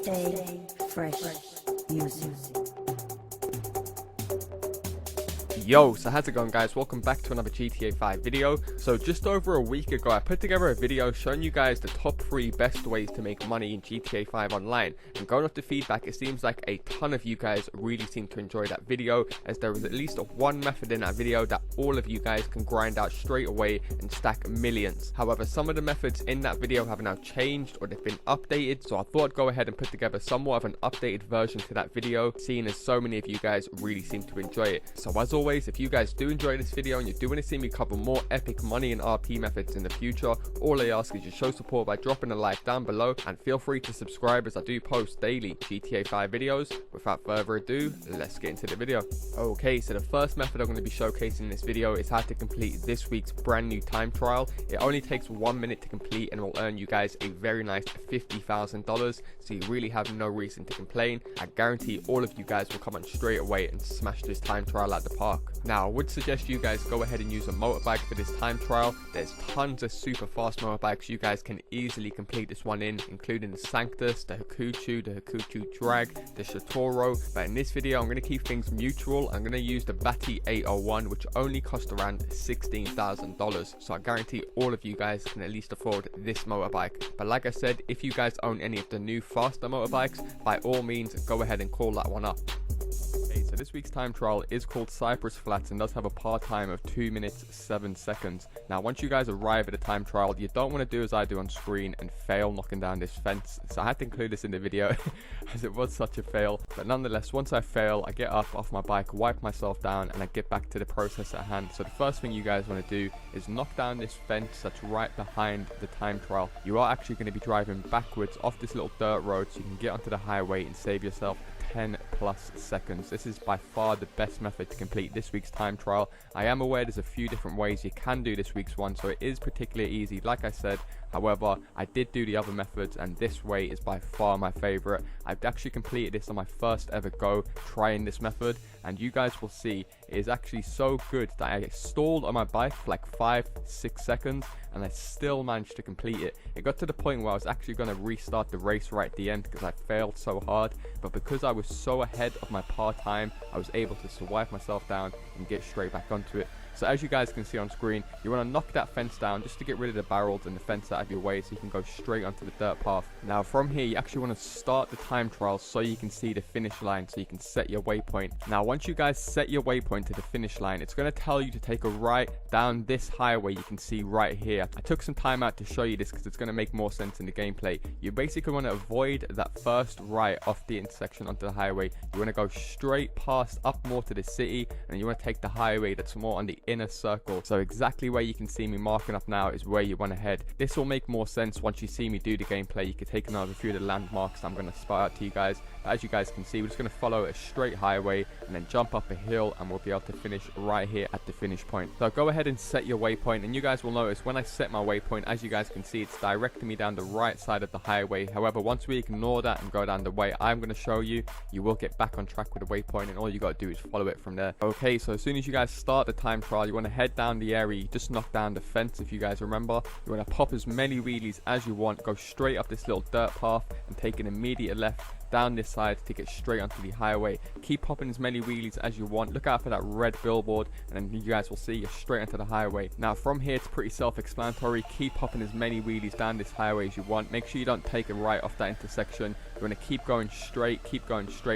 Stay fresh music. Yo, so how's it going, guys? Welcome back to another GTA 5 video. So just over a week ago, I put together a video showing you guys the top 3 best ways to make money in GTA 5 online. And going off the feedback, it seems like a ton of you guys really seem to enjoy that video, as there was at least one method in that video that all of you guys can grind out straight away and stack millions. However, some of the methods in that video have now changed or they've been updated, so I thought I'd go ahead and put together somewhat of an updated version to that video, seeing as so many of you guys really seem to enjoy it. So as always, if you guys do enjoy this video and you do want to see me cover more epic money and RP methods in the future, all I ask is you show support by dropping a like down below, and feel free to subscribe as I do post daily GTA 5 videos. Without further ado, let's get into the video. Okay, so the first method I'm going to be showcasing in this video is how to complete this week's brand new time trial. It only takes 1 minute to complete and will earn you guys a very nice $50,000, so you really have no reason to complain. I guarantee all of you guys will come on straight away and smash this time trial at the park. Now, I would suggest you guys go ahead and use a motorbike for this time trial. There's tons of super fast motorbikes you guys can easily complete this one in, including the Sanctus, the Hakuchu Drag, the Shatoro. But in this video, I'm going to keep things mutual. I'm going to use the Bati 801, which only cost around $16,000. So I guarantee all of you guys can at least afford this motorbike. But like I said, if you guys own any of the new faster motorbikes, by all means, go ahead and call that one up. Okay, so this week's time trial is called Cypress Flats and does have a par time of 2 minutes 7 seconds. Now, once you guys arrive at a time trial, you don't want to do as I do on screen and fail knocking down this fence. So I had to include this in the video as it was such a fail. But nonetheless, once I fail, I get up off my bike, wipe myself down, and I get back to the process at hand. So the first thing you guys want to do is knock down this fence that's right behind the time trial. You are actually going to be driving backwards off this little dirt road so you can get onto the highway and save yourself 10 plus seconds. This is by far the best method to complete this week's time trial. I am aware there's a few different ways you can do this week's one, so it is particularly easy, like I said. However, I did do the other methods and this way is by far my favorite. I've actually completed this on my first ever go trying this method, and you guys will see it is actually so good that I stalled on my bike for like 5-6 seconds and I still managed to complete it. It got to the point where I was actually going to restart the race right at the end because I failed so hard, but because I was so ahead of my par time, I was able to survive myself down and get straight back onto it. So as you guys can see on screen, you want to knock that fence down just to get rid of the barrels and the fence out of your way so you can go straight onto the dirt path. Now from here, you actually want to start the time trial so you can see the finish line, so you can set your waypoint. Now once you guys set your waypoint to the finish line, it's going to tell you to take a right down this highway you can see right here. I took some time out to show you this because it's going to make more sense in the gameplay. You basically want to avoid that first right off the intersection onto the highway. You want to go straight past up more to the city, and you want to take the highway that's more on the inner circle. So exactly where you can see me marking up now is where you want to head. This will make more sense once you see me do the gameplay. You could take another few of the landmarks I'm going to spot out to you guys. But as you guys can see, we're just going to follow a straight highway and then jump up a hill, and we'll be able to finish right here at the finish point. So go ahead and set your waypoint, and you guys will notice when I set my waypoint, as you guys can see, it's directing me down the right side of the highway. However, once we ignore that and go down the way I'm going to show you, you will get back on track with the waypoint, and all you got to do is follow it from there. Okay, so as soon as you guys start the time trial, you want to head down the area. You just knock down the fence, if you guys remember. You want to pop as many wheelies as you want, go straight up this little dirt path and take an immediate left down this side to get straight onto the highway. Keep popping as many wheelies as you want. Look out for that red billboard, and then you guys will see you're straight onto the highway. Now from here, it's pretty self-explanatory. Keep popping as many wheelies down this highway as you want. Make sure you don't take a right off that intersection. You want to keep going straight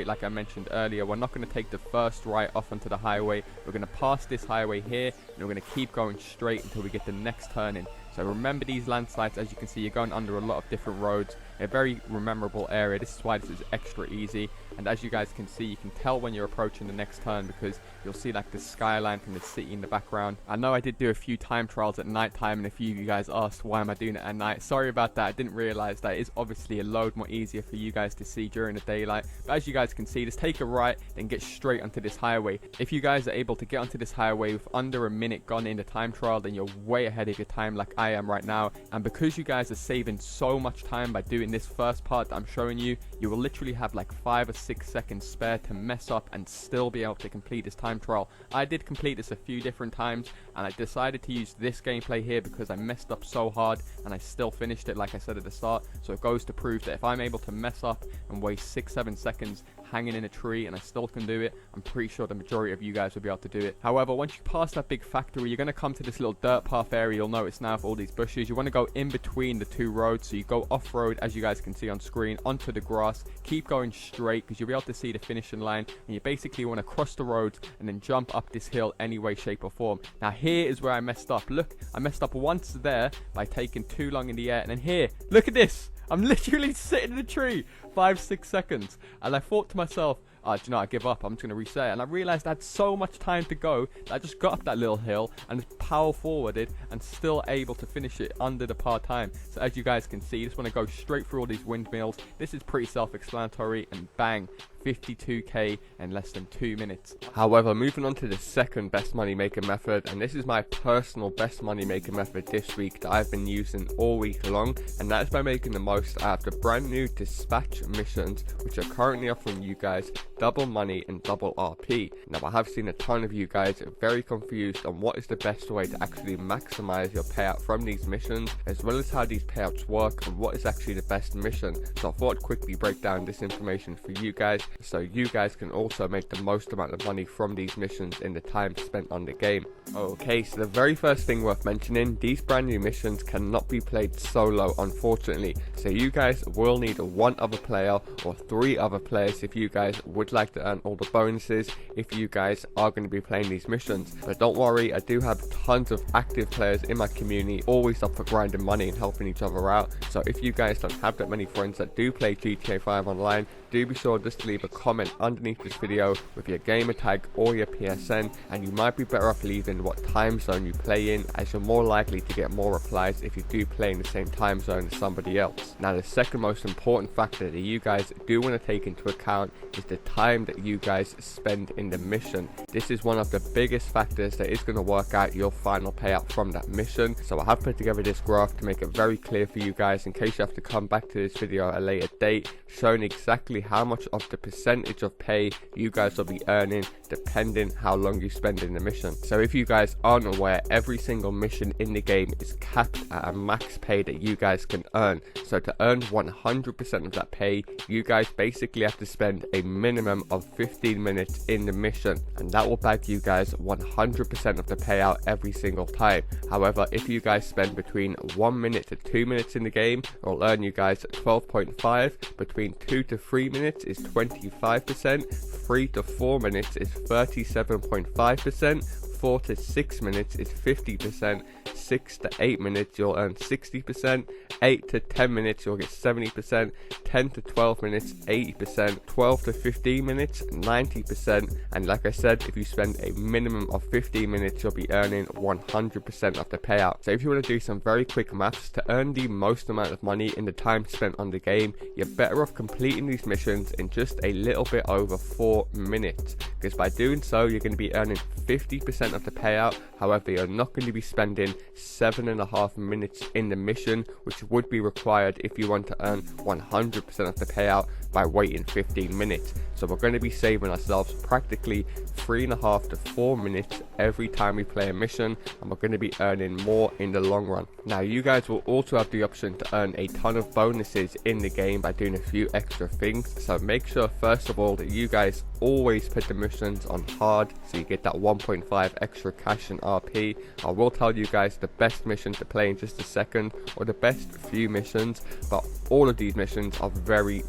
like I mentioned earlier. We're not going to take the first right off onto the highway. We're going to pass this highway here, and we're going to keep going straight until we get the next turn in. So remember these landslides. As you can see, you're going under a lot of different roads. A very memorable area. This is why this is extra easy. And as you guys can see, you can tell when you're approaching the next turn because you'll see like the skyline from the city in the background. I know I did do a few time trials at night time, and a few of you guys asked why am I doing it at night. Sorry about that. I didn't realize that it is obviously a load more easier for you guys to see during the daylight. But as you guys can see, just take a right and get straight onto this highway. If you guys are able to get onto this highway with under a minute gone in the time trial, then you're way ahead of your time like I am right now. And because you guys are saving so much time by doing this first part that I'm showing you, you will literally have like 5 or 6 seconds spare to mess up and still be able to complete this time trial. I did complete this a few different times, and I decided to use this gameplay here because I messed up so hard and I still finished it like I said at the start. So it goes to prove that if I'm able to mess up and waste 6-7 seconds hanging in a tree and I still can do it, I'm pretty sure the majority of you guys will be able to do it. However, once you pass that big factory, you're going to come to this little dirt path area. You'll notice now for all these bushes, you want to go in between the 2 roads. So you go off-road, as you guys can see on screen, onto the grass. Keep going straight because you'll be able to see the finishing line, and you basically want to cross the roads and then jump up this hill any way, shape or form. Now here is where I messed up. Look, I messed up once there by taking too long in the air, and then here, look at this. I'm literally sitting in a tree 5-6 seconds, and I thought to myself, do you know, I give up, I'm just going to reset it. And I realized I had so much time to go that I just got up that little hill and just power forwarded and still able to finish it under the par time. So as you guys can see, you just want to go straight through all these windmills. This is pretty self-explanatory, and bang, 52k in less than 2 minutes. However, moving on to the second best money maker method, and this is my personal best money maker method this week that I've been using all week long, and that is by making the most out of the brand new dispatch missions, which are currently offering you guys double money and double RP. Now I have seen a ton of you guys very confused on what is the best way to actually maximize your payout from these missions, as well as how these payouts work and what is actually the best mission. So I thought I'd quickly break down this information for you guys, so you guys can also make the most amount of money from these missions in the time spent on the game. Okay, so the very first thing worth mentioning, these brand new missions cannot be played solo, unfortunately. So you guys will need 1 other player or 3 other players if you guys would like to earn all the bonuses if you guys are going to be playing these missions. But don't worry, I do have tons of active players in my community, always up for grinding money and helping each other out. So if you guys don't have that many friends that do play GTA 5 online, do be sure just to leave a comment underneath this video with your gamer tag or your PSN, and you might be better off leaving what time zone you play in, as you're more likely to get more replies if you do play in the same time zone as somebody else. Now the second most important factor that you guys do want to take into account is the time that you guys spend in the mission. This is one of the biggest factors that is going to work out your final payout from that mission. So I have put together this graph to make it very clear for you guys in case you have to come back to this video at a later date, showing exactly how much of the percentage of pay you guys will be earning depending how long you spend in the mission. So if you guys aren't aware, every single mission in the game is capped at a max pay that you guys can earn. So to earn 100% of that pay, you guys basically have to spend a minimum of 15 minutes in the mission, and that will bag you guys 100% of the payout every single time. However, if you guys spend between 1 minute to 2 minutes in the game, it will earn you guys 12.5, between 2 to 3 minutes is 25%, 3 to 4 minutes is 37.5%, 4 to 6 minutes is 50%, 6 to 8 minutes you'll earn 60%, 8 to 10 minutes you'll get 70%, 10 to 12 minutes 80%, 12 to 15 minutes 90%, and like I said, if you spend a minimum of 15 minutes you'll be earning 100% of the payout. So if you want to do some very quick maths, to earn the most amount of money in the time spent on the game, you're better off completing these missions in just a little bit over 4 minutes, because by doing so you're going to be earning 50% of the payout. However, you're not going to be spending 7.5 minutes in the mission, which would be required if you want to earn 100% of the payout by waiting 15 minutes. So we're going to be saving ourselves practically 3.5 to 4 minutes every time we play a mission, and we're going to be earning more in the long run. Now you guys will also have the option to earn a ton of bonuses in the game by doing a few extra things. So make sure first of all that you guys always put the missions on hard, so you get that 1.5 extra cash and RP. I will tell you guys the best mission to play in just a second, or the best few missions, but all of these missions are very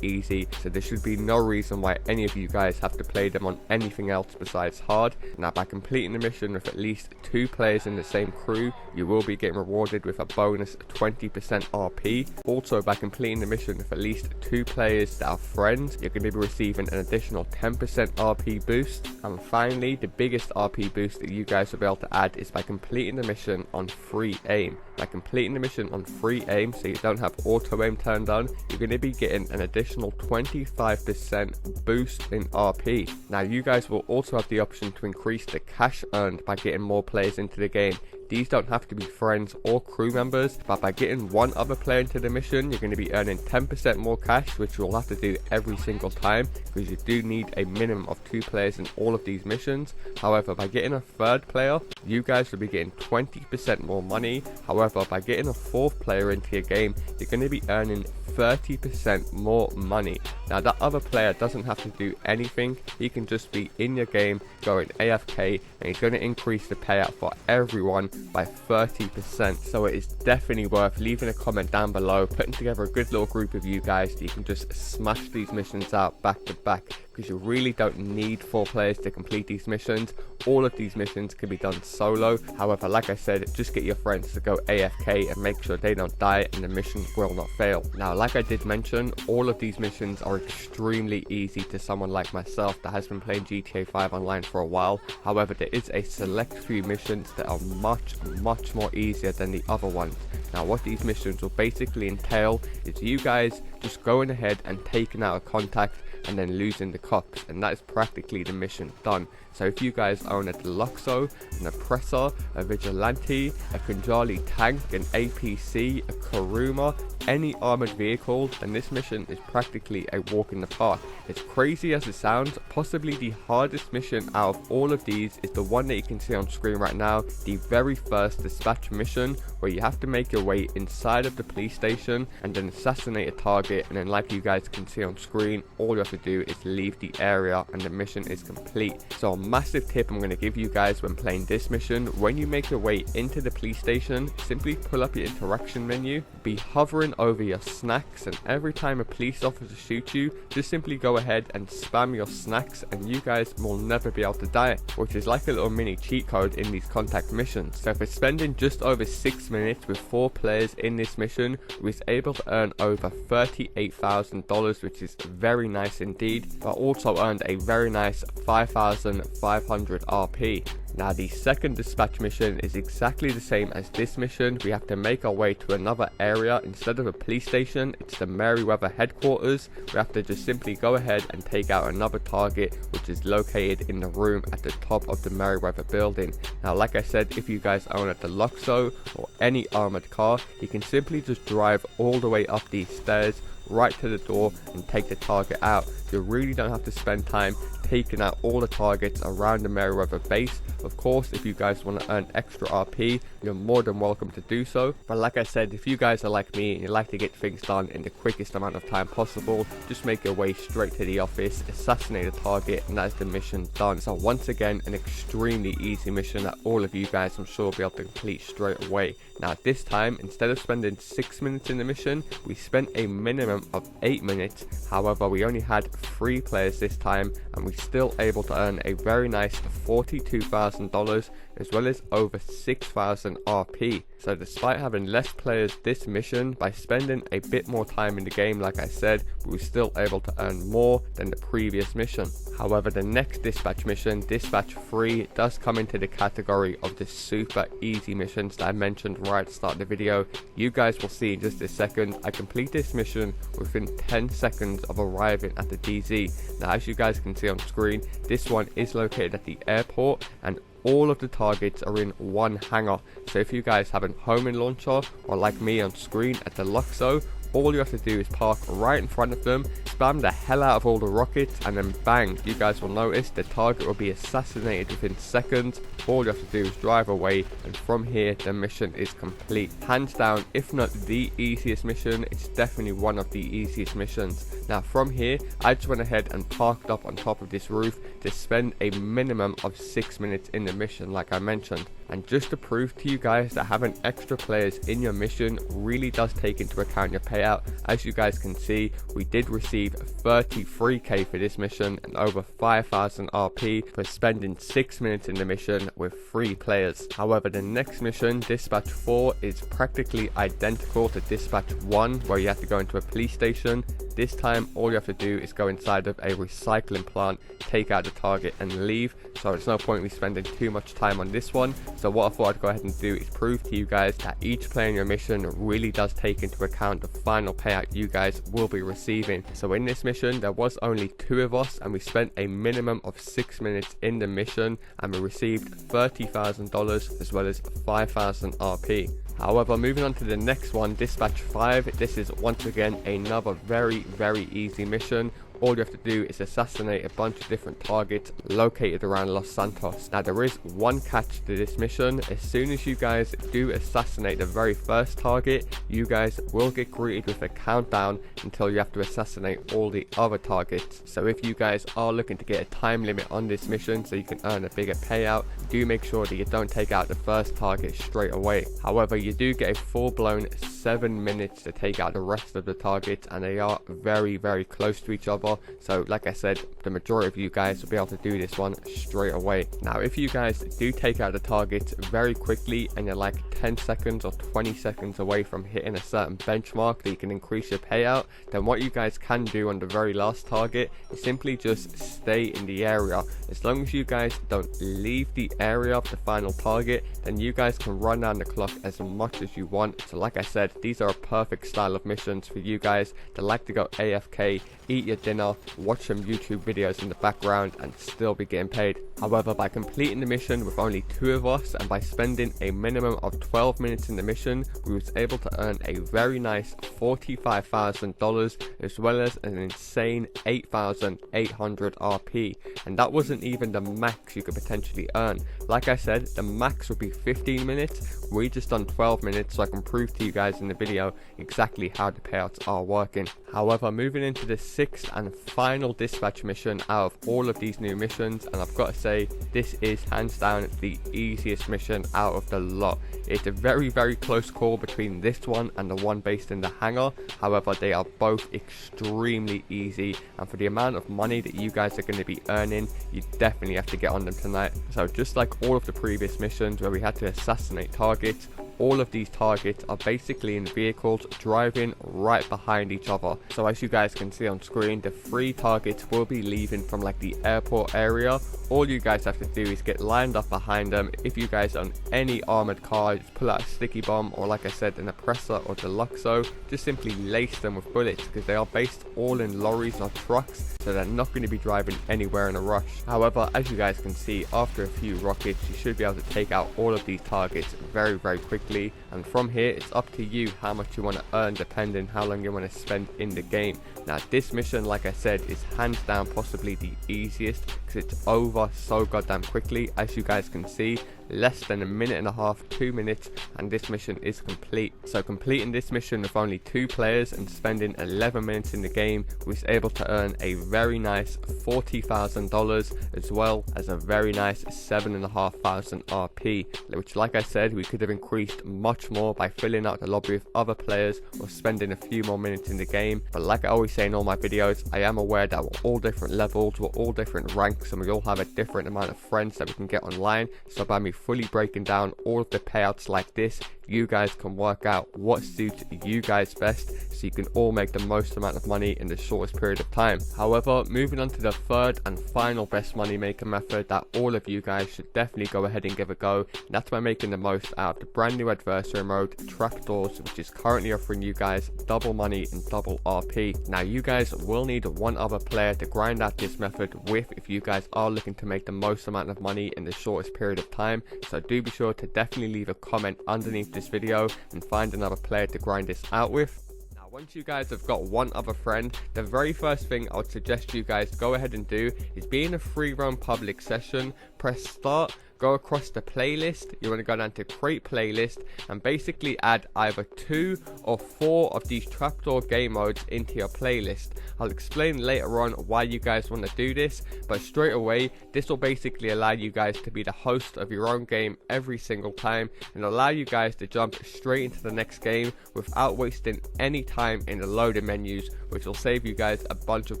easy, so there should be no reason why any of you guys have to play them on anything else besides hard. Now by completing the mission with at least 2 players in the same crew, you will be getting rewarded with a bonus 20% RP. Also by completing the mission with at least 2 players that are friends, you're going to be receiving an additional 10% RP boost. And finally, the biggest RP boost that you guys will be able to add is by completing the mission on free aim. By completing the mission on free aim, so you don't have auto aim turned on, you're going to be getting an additional 25% boost in RP. Now you guys will also have the option to increase the cash earned by getting more players into the game. These don't have to be friends or crew members, but by getting one other player into the mission, you're going to be earning 10% more cash, which you'll have to do every single time, because you do need a minimum of 2 players in all of these missions. However, by getting a third player, you guys will be getting 20% more money. However, by getting a 4th player into your game, you're going to be earning 30% more money. Now, that other player doesn't have to do anything. He can just be in your game going AFK, and he's going to increase the payout for everyone by 30%. So it is definitely worth leaving a comment down below, putting together a good little group of you guys so you can just smash these missions out back to back, because you really don't need 4 players to complete these missions. All of these missions can be done solo. However, like I said, just get your friends to go AFK and make sure they don't die and the mission will not fail. Now, like I did mention, all of these missions are extremely easy to someone like myself that has been playing GTA 5 online for a while. However, there is a select few missions that are much more easier than the other ones. Now, what these missions will basically entail is you guys just going ahead and taking out a contact and then losing the cops, and that is practically the mission done. So if you guys own a Deluxo, an Oppressor, a Vigilante, a Kunjali tank, an APC, a Kuruma, any armored vehicle, then this mission is practically a walk in the park. As crazy as it sounds, possibly the hardest mission out of all of these is the one that you can see on screen right now, the very first dispatch mission, where you have to make your way inside of the police station and then assassinate a target, and then like you guys can see on screen, all you have to do is leave the area and the mission is complete. So a massive tip I'm going to give you guys when playing this mission: when you make your way into the police station, simply pull up your interaction menu, be hovering over your snacks, and every time a police officer shoots you, just simply go ahead and spam your snacks and you guys will never be able to die, which is like a little mini cheat code in these contact missions. So for spending just over 6 minutes with 4 players in this mission, we was able to earn over $38,000, which is very nice indeed, but also earned a very nice 5,500 RP. Now, the second dispatch mission is exactly the same as this mission. We have to make our way to another area. Instead of a police station, it's the Merryweather headquarters. We have to just simply go ahead and take out another target, which is located in the room at the top of the Merryweather building. Now, like I said, if you guys own a Deluxo or any armored car, you can simply just drive all the way up these stairs right to the door and take the target out. You really don't have to spend time taking out all the targets around the Merryweather base. Of course, if you guys want to earn extra RP, you're more than welcome to do so. But like I said, if you guys are like me and you like to get things done in the quickest amount of time possible, just make your way straight to the office, assassinate a target, and that's the mission done. So once again, an extremely easy mission that all of you guys, I'm sure, will be able to complete straight away. Now, this time, instead of spending 6 minutes in the mission, we spent a minimum of 8 minutes. However, we only had 3 players this time, and we still able to earn a very nice $42,000, as well as over 6,000 RP. So despite having less players this mission, by spending a bit more time in the game, like I said, we were still able to earn more than the previous mission. However, the next dispatch mission, Dispatch 3, does come into the category of the super easy missions that I mentioned right at the start of the video. You guys will see in just a second. I complete this mission within 10 seconds of arriving at the DZ. Now, as you guys can see on screen, this one is located at the airport, and all of the targets are in one hangar. So if you guys have a homing launcher, or like me on screen at the Luxo, all you have to do is park right in front of them, spam the hell out of all the rockets, and then bang, you guys will notice the target will be assassinated within seconds. All you have to do is drive away, and from here the mission is complete. Hands down, if not the easiest mission, it's definitely one of the easiest missions. Now from here, I just went ahead and parked up on top of this roof to spend a minimum of 6 minutes in the mission, like I mentioned. And just to prove to you guys that having extra players in your mission really does take into account your payout, as you guys can see, we did receive 33k for this mission and over 5,000 RP for spending 6 minutes in the mission with 3 players. However, the next mission, Dispatch 4, is practically identical to Dispatch 1, where you have to go into a police station. This time, all you have to do is go inside of a recycling plant, take out the target and leave. So it's no point me spending too much time on this one. So what I thought I'd go ahead and do is prove to you guys that each player in your mission really does take into account the final payout you guys will be receiving. So in this mission there was only 2 of us, and we spent a minimum of 6 minutes in the mission, and we received $30,000 as well as 5,000 RP. However, moving on to the next one, Dispatch 5, this is once again another very easy mission. All you have to do is assassinate a bunch of different targets located around Los Santos. Now there is one catch to this mission. As soon as you guys do assassinate the very first target, you guys will get greeted with a countdown until you have to assassinate all the other targets. So if you guys are looking to get a time limit on this mission so you can earn a bigger payout, do make sure that you don't take out the first target straight away. However, you do get a full-blown 7 minutes to take out the rest of the targets, and they are very close to each other. So like I said, the majority of you guys will be able to do this one straight away. Now if you guys do take out the targets very quickly and you're like 10 seconds or 20 seconds away from hitting a certain benchmark that you can increase your payout, then what you guys can do on the very last target is simply just stay in the area. As long as you guys don't leave the area of the final target, then you guys can run down the clock as much as you want. So like I said, these are a perfect style of missions for you guys that like to go AFK, eat your dinner, watch some YouTube videos in the background and still be getting paid. However, by completing the mission with only 2 of us and by spending a minimum of 12 minutes in the mission, we was able to earn a very nice $45,000 as well as an insane 8,800 RP, and that wasn't even the max you could potentially earn. Like I said, the max would be 15 minutes. We just done 12 minutes, so I can prove to you guys in the video exactly how the payouts are working. However, moving into the 6th and final dispatch mission out of all of these new missions, and I've got to say this is hands down the easiest mission out of the lot. It's a very close call between this one and the one based in the hangar. However, they are both extremely easy, and for the amount of money that you guys are going to be earning, you definitely have to get on them tonight. So just like all of the previous missions where we had to assassinate targets, all of these targets are basically in vehicles driving right behind each other. So as you guys can see on screen, the 3 targets will be leaving from like the airport area. All you guys have to do is get lined up behind them. If you guys own any armored car, just pull out a sticky bomb, or like I said, an oppressor or deluxo, just simply lace them with bullets, because they are based all in lorries or trucks, so they're not going to be driving anywhere in a rush. However, as you guys can see, after a few rockets you should be able to take out all of these targets very quickly, and from here it's up to you how much you want to earn depending how long you want to spend in the game. Now this mission, like I said, is hands down possibly the easiest because it's over so goddamn quickly. As you guys can see, less than a minute and a half, 2 minutes, and this mission is complete. So completing this mission with only 2 players and spending 11 minutes in the game, we was able to earn a very nice $40,000 as well as a very nice 7,500 RP, which like I said, we could have increased much more by filling out the lobby with other players or spending a few more minutes in the game. But like I always say in all my videos, I am aware that we're all different levels, we're all different ranks, and we all have a different amount of friends that we can get online. So by me fully breaking down all of the payouts like this, you guys can work out what suits you guys best, so you can all make the most amount of money in the shortest period of time. However, moving on to the 3rd and final best money maker method that all of you guys should definitely go ahead and give a go, and that's by making the most out of the brand new adversary mode Trapdoors, which is currently offering you guys double money and double RP. Now you guys will need one other player to grind out this method with if you guys are looking to make the most amount of money in the shortest period of time, so do be sure to definitely leave a comment underneath this video and find another player to grind this out with. Now once you guys have got one other friend, the very first thing I would suggest you guys go ahead and do is be in a free roam public session, press start, go across the playlist, you want to go down to create playlist and basically add either 2 or 4 of these trapdoor game modes into your playlist. I'll explain later on why you guys want to do this, but straight away this will basically allow you guys to be the host of your own game every single time and allow you guys to jump straight into the next game without wasting any time in the loading menus, which will save you guys a bunch of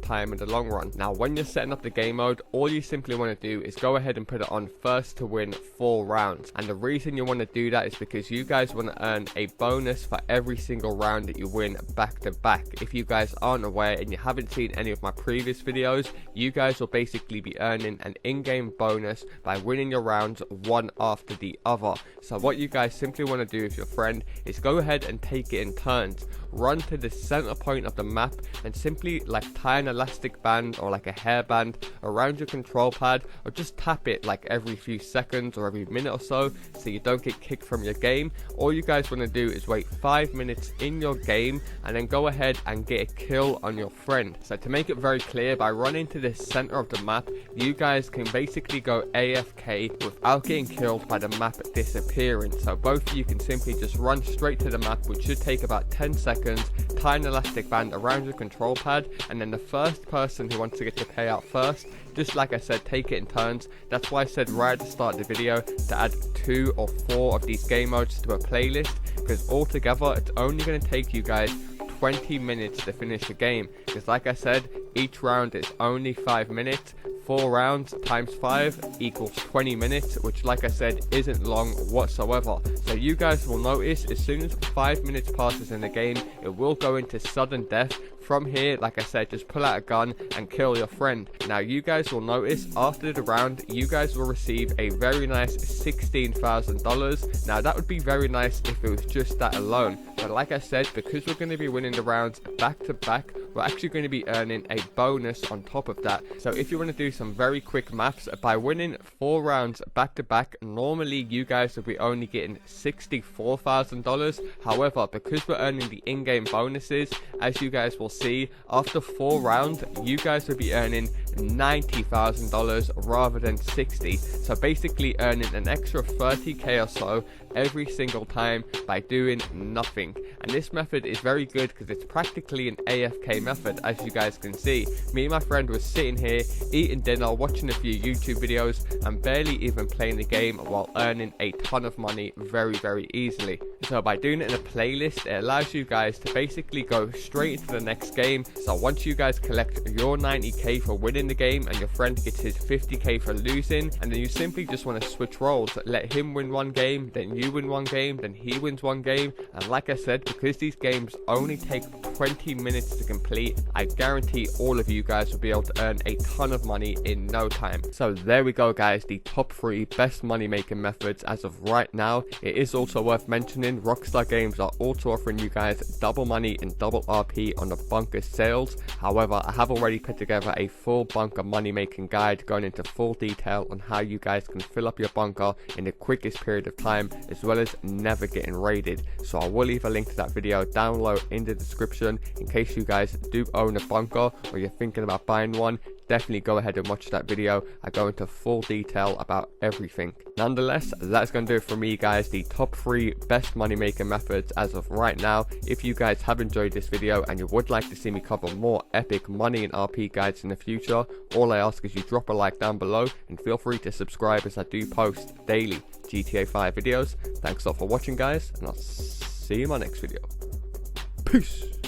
time in the long run. Now when you're setting up the game mode, all you simply want to do is go ahead and put it on first to to win 4 rounds. And the reason you want to do that is because you guys want to earn a bonus for every single round that you win back to back. If you guys aren't aware and you haven't seen any of my previous videos, you guys will basically be earning an in-game bonus by winning your rounds one after the other. So what you guys simply want to do with your friend is go ahead and take it in turns. Run to the center point of the map and simply like tie an elastic band or like a hairband around your control pad, or just tap it like every few seconds or every minute or so you don't get kicked from your game. All you guys want to do is wait 5 minutes in your game and then go ahead and get a kill on your friend. So to make it very clear, by running to the center of the map, you guys can basically go AFK without getting killed by the map disappearing. So both of you can simply just run straight to the map, which should take about 10 seconds, tie an elastic band around your control pad, and then the first person who wants to get the payout first, just like I said, take it in turns. That's why I said right at the start of the video to add 2 or 4 of these game modes to a playlist, because altogether it's only going to take you guys 20 minutes to finish the game, because like I said, each round is only 5 minutes. 4 rounds times 5 equals 20 minutes, which like I said isn't long whatsoever. So you guys will notice as soon as 5 minutes passes in the game, it will go into sudden death. From here, like I said, just pull out a gun and kill your friend. Now you guys will notice after the round, you guys will receive a very nice $16,000. Now that would be very nice if it was just that alone, but like I said, because we're going to be winning the rounds back to back, we're actually going to be earning a bonus on top of that. So if you want to do some very quick maths, by winning 4 rounds back to back, normally you guys will be only getting $64,000. However, because we're earning the in-game bonuses, as you guys will see, after 4 rounds you guys will be earning $90,000 rather than 60. So basically earning an extra 30k or so every single time by doing nothing. And this method is very good because it's practically an AFK method. As you guys can see, me and my friend was sitting here eating dinner, watching a few YouTube videos, and barely even playing the game while earning a ton of money very easily. So by doing it in a playlist, it allows you guys to basically go straight into the next game. So once you guys collect your 90k for winning the game and your friend gets his 50k for losing, and then you simply just want to switch roles, let him win one game, then you win one game, then he wins one game. And like I said, because these games only take 20 minutes to complete, I guarantee all of you guys will be able to earn a ton of money in no time. So there we go guys, the top 3 best money making methods as of right now. It is also worth mentioning Rockstar Games are also offering you guys double money and double RP on the bunker sales. However, I have already put together a full bunker money making guide going into full detail on how you guys can fill up your bunker in the quickest period of time, as well as never getting raided. So I will leave a link to that video down below in the description in case you guys do own a bunker or you're thinking about buying one. Definitely go ahead and watch that video. I go into full detail about everything. Nonetheless, that's going to do it for me guys, the top 3 best money making methods as of right now. If you guys have enjoyed this video and you would like to see me cover more epic money and RP guides in the future, all I ask is you drop a like down below and feel free to subscribe, as I do post daily GTA 5 videos. Thanks a lot for watching guys, and I'll see you in my next video. Peace.